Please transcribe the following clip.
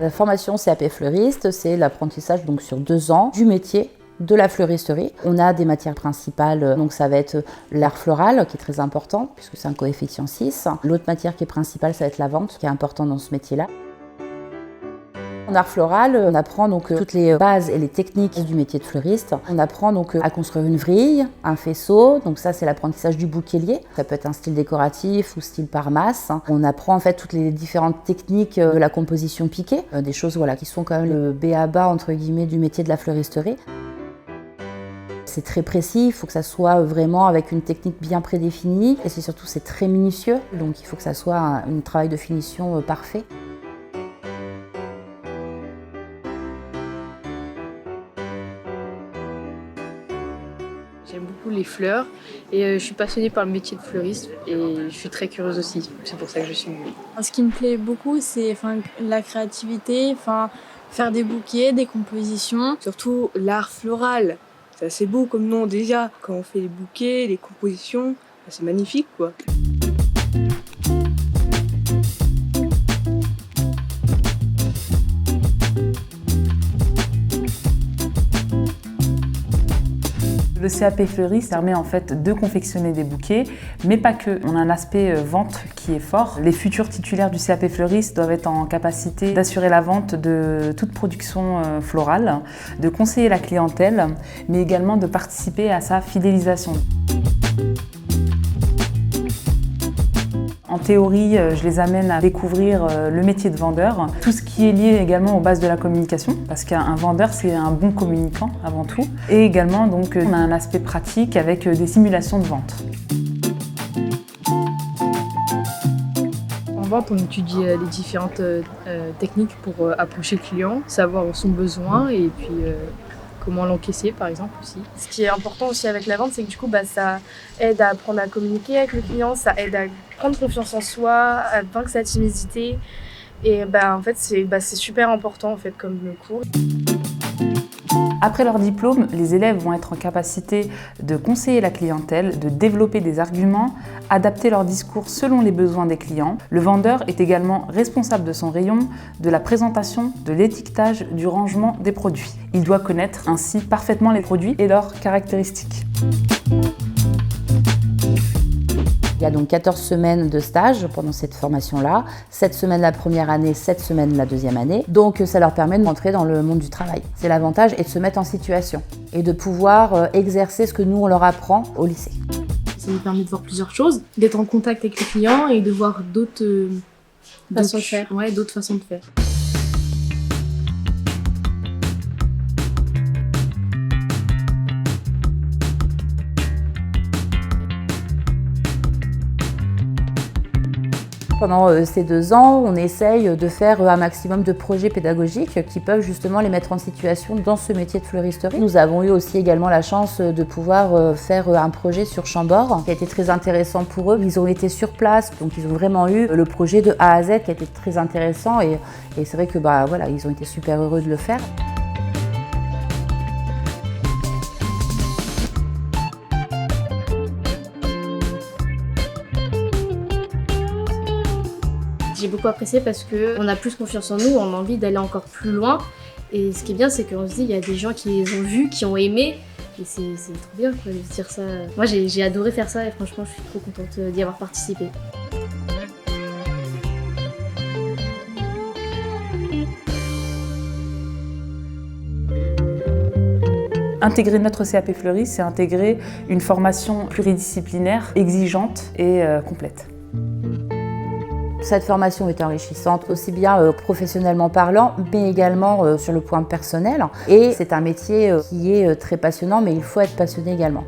La formation CAP fleuriste, c'est l'apprentissage donc sur 2 ans du métier de la fleuristerie. On a des matières principales, donc ça va être l'art floral qui est très important puisque c'est un coefficient 6. L'autre matière qui est principale, ça va être la vente qui est importante dans ce métier-là. En art floral, on apprend donc toutes les bases et les techniques du métier de fleuriste. On apprend donc à construire une vrille, un faisceau, donc ça c'est l'apprentissage du bouquet-lié. Ça peut être un style décoratif ou style par masse. On apprend en fait toutes les différentes techniques de la composition piquée, des choses voilà, qui sont quand même le b.a.-ba entre guillemets du métier de la fleuristerie. C'est très précis, il faut que ça soit vraiment avec une technique bien prédéfinie et c'est très minutieux, donc il faut que ça soit un travail de finition parfait. J'aime beaucoup les fleurs et je suis passionnée par le métier de fleuriste et je suis très curieuse aussi, c'est pour ça que je suis venue. Ce qui me plaît beaucoup, c'est la créativité, faire des bouquets, des compositions. Surtout l'art floral, c'est assez beau comme nom déjà. Quand on fait les bouquets, les compositions, c'est magnifique quoi. Le CAP fleuriste permet en fait de confectionner des bouquets, mais pas que. On a un aspect vente qui est fort. Les futurs titulaires du CAP fleuriste doivent être en capacité d'assurer la vente de toute production florale, de conseiller la clientèle, mais également de participer à sa fidélisation. En théorie, je les amène à découvrir le métier de vendeur, tout ce qui est lié également aux bases de la communication, parce qu'un vendeur, c'est un bon communicant avant tout. Et également, donc, on a un aspect pratique avec des simulations de vente. En vente, on étudie les différentes techniques pour approcher le client, savoir son besoin et puis comment l'encaisser par exemple aussi. Ce qui est important aussi avec la vente, c'est que du coup ça aide à apprendre à communiquer avec le client, ça aide à prendre confiance en soi, à vaincre sa timidité et en fait c'est super important en fait comme le cours. Après leur diplôme, les élèves vont être en capacité de conseiller la clientèle, de développer des arguments, adapter leur discours selon les besoins des clients. Le vendeur est également responsable de son rayon, de la présentation, de l'étiquetage, du rangement des produits. Il doit connaître ainsi parfaitement les produits et leurs caractéristiques. Il y a donc 14 semaines de stage pendant cette formation-là, 7 semaines la première année, 7 semaines la deuxième année. Donc ça leur permet de rentrer dans le monde du travail. C'est l'avantage et de se mettre en situation et de pouvoir exercer ce que nous on leur apprend au lycée. Ça nous permet de voir plusieurs choses, d'être en contact avec les clients et de voir d'autres façons de faire. Ouais, d'autres façons de faire. Pendant ces 2 ans, on essaye de faire un maximum de projets pédagogiques qui peuvent justement les mettre en situation dans ce métier de fleuristerie. Nous avons eu aussi également la chance de pouvoir faire un projet sur Chambord qui a été très intéressant pour eux. Ils ont été sur place, donc ils ont vraiment eu le projet de A à Z qui a été très intéressant et c'est vrai que voilà, ils ont été super heureux de le faire. J'ai beaucoup apprécié parce qu'on a plus confiance en nous, on a envie d'aller encore plus loin. Et ce qui est bien, c'est qu'on se dit, il y a des gens qui les ont vus, qui ont aimé. Et c'est trop bien quoi, de se dire ça. Moi, j'ai adoré faire ça et franchement, je suis trop contente d'y avoir participé. Intégrer notre CAP fleuriste, c'est intégrer une formation pluridisciplinaire, exigeante et complète. Cette formation est enrichissante aussi bien professionnellement parlant, mais également sur le point personnel. Et c'est un métier qui est très passionnant, mais il faut être passionné également.